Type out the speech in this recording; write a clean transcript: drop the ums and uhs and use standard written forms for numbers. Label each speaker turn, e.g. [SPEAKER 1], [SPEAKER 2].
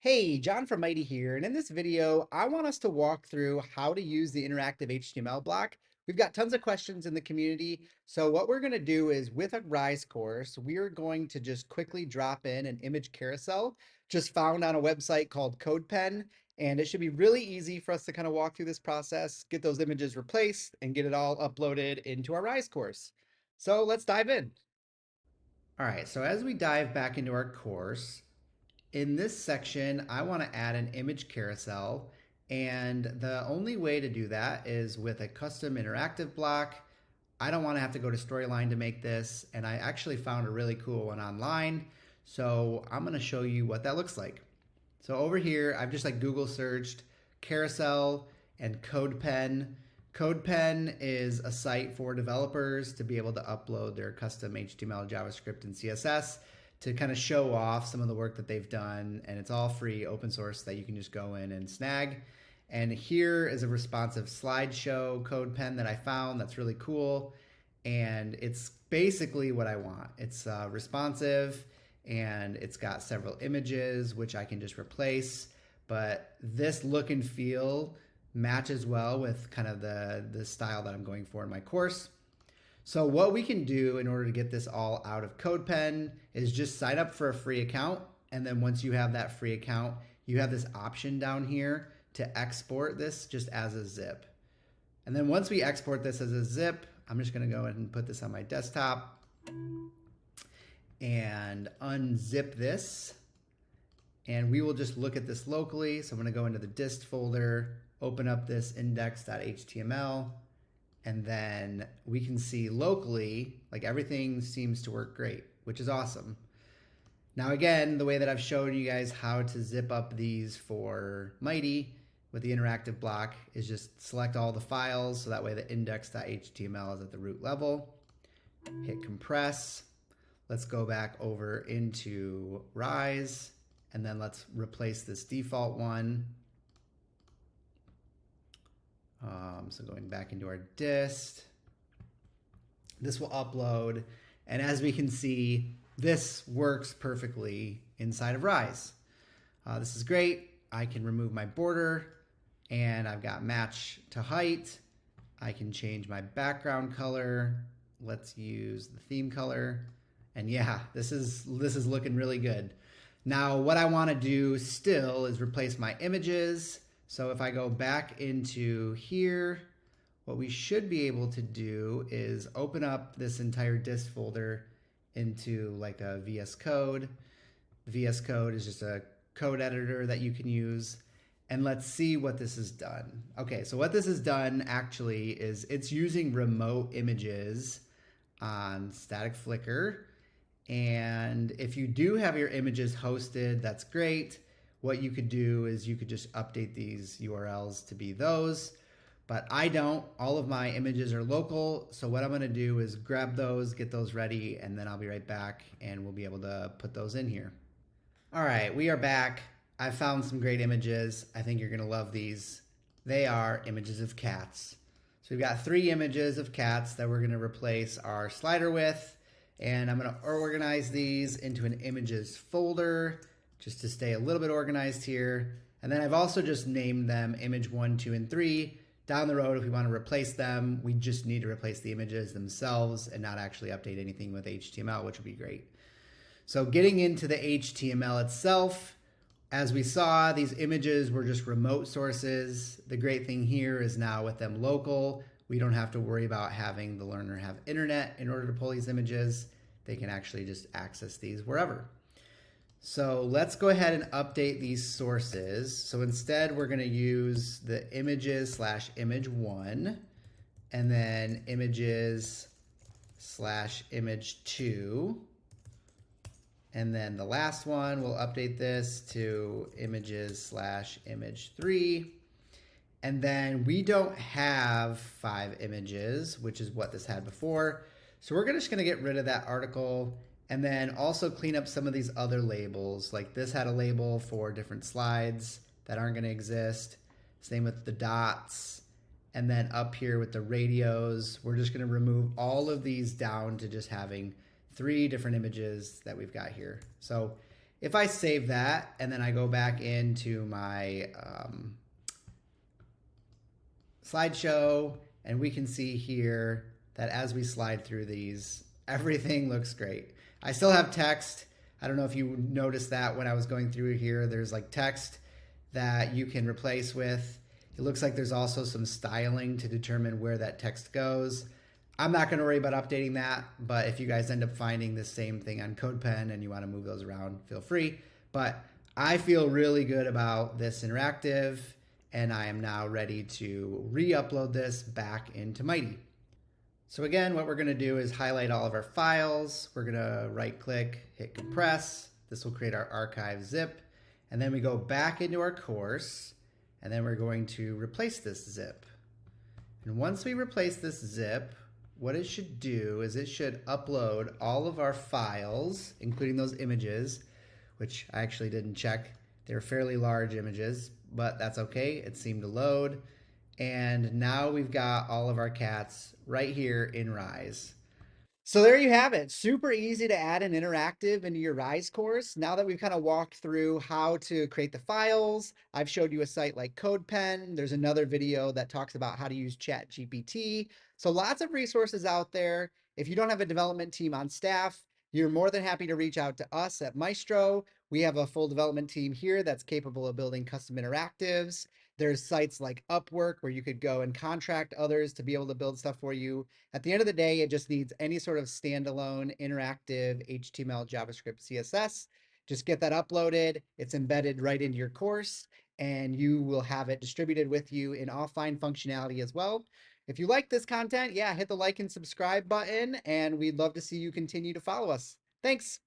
[SPEAKER 1] Hey, John from Mighty here, and in this video, I want us to walk through how to use the interactive HTML block. We've got tons of questions in the community, so what we're going to do is with a Rise course, we are going to just quickly drop in an image carousel just found on a website called CodePen, and it should be really easy for us to kind of walk through this process, get those images replaced, and get it all uploaded into our Rise course. So let's dive in. All right, so as we dive back into our course, in this section, I want to add an image carousel, and the only way to do that is with a custom interactive block. I don't want to have to go to Storyline to make this, and I actually found a really cool one online, so I'm going to show you what that looks like. So over here, I've just like Google searched carousel and CodePen. CodePen is a site for developers to be able to upload their custom HTML, JavaScript, and CSS to kind of show off some of the work that they've done. And it's all free, open source that you can just go in and snag. And here is a responsive slideshow CodePen that I found that's really cool. And it's basically what I want. It's responsive and it's got several images, which I can just replace. But this look and feel matches well with kind of the style that I'm going for in my course. So what we can do in order to get this all out of CodePen is just sign up for a free account. And then once you have that free account, you have this option down here to export this just as a zip. And then once we export this as a zip, I'm just going to go ahead and put this on my desktop and unzip this. And we will just look at this locally. So I'm going to go into the dist folder, open up this index.html, and then we can see locally, like everything seems to work great, which is awesome. Now again, the way that I've shown you guys how to zip up these for Mighty with the interactive block is just select all the files, so that way the index.html is at the root level. Hit compress. Let's go back over into Rise, and then let's replace this default one. So going back into our dist, this will upload. And as we can see, this works perfectly inside of Rise. This is great. I can remove my border and I've got match to height. I can change my background color. Let's use the theme color. And yeah, this is looking really good. Now, what I want to do still is replace my images. So if I go back into here, what we should be able to do is open up this entire dist folder into like a VS Code. VS Code is just a code editor that you can use. And let's see what this has done. Okay, so what this has done actually is it's using remote images on Static Flickr. And if you do have your images hosted, that's great. What you could do is you could just update these URLs to be those, but I don't. All of my images are local, so what I'm going to do is grab those, get those ready, and then I'll be right back and we'll be able to put those in here. All right, we are back. I found some great images. I think you're going to love these. They are images of cats. So we've got 3 images of cats that we're going to replace our slider with, and I'm going to organize these into an images folder just to stay a little bit organized here. And then I've also just named them image 1, 2, and 3. Down the road, if we want to replace them, we just need to replace the images themselves and not actually update anything with HTML, which would be great. So getting into the HTML itself, as we saw, these images were just remote sources. The great thing here is now with them local, we don't have to worry about having the learner have internet in order to pull these images. They can actually just access these wherever. So let's go ahead and update these sources. So instead, we're going to use the images/image1 and then images/image2. And then the last one, we'll update this to images/image3. And then we don't have 5 images, which is what this had before. So we're just going to get rid of that article. And then also clean up some of these other labels. Like this had a label for different slides that aren't going to exist. Same with the dots. And then up here with the radios, we're just going to remove all of these down to just having 3 different images that we've got here. So If I save that and then I go back into my slideshow, and we can see here that as we slide through these, everything looks great. I still have text. I don't know if you noticed that when I was going through here, there's like text that you can replace with. It looks like there's also some styling to determine where that text goes. I'm not going to worry about updating that, but if you guys end up finding the same thing on CodePen and you want to move those around, feel free. But I feel really good about this interactive, and I am now ready to re-upload this back into Mighty. So again, what we're going to do is highlight all of our files. We're going to right-click, hit compress. This will create our archive zip. And then we go back into our course, and then we're going to replace this zip. And once we replace this zip, what it should do is it should upload all of our files, including those images, which I actually didn't check. They're fairly large images, but that's okay. It seemed to load. And now we've got all of our cats right here in Rise. So there you have it. Super easy to add an interactive into your Rise course. Now that we've kind of walked through how to create the files, I've showed you a site like CodePen. There's another video that talks about how to use ChatGPT. So lots of resources out there. If you don't have a development team on staff, you're more than happy to reach out to us at Maestro. We have a full development team here that's capable of building custom interactives. There's sites like Upwork where you could go and contract others to be able to build stuff for you. At the end of the day, it just needs any sort of standalone interactive HTML, JavaScript, CSS. Just get that uploaded. It's embedded right into your course, and you will have it distributed with you in offline functionality as well. If you like this content, yeah, hit the like and subscribe button, and we'd love to see you continue to follow us. Thanks.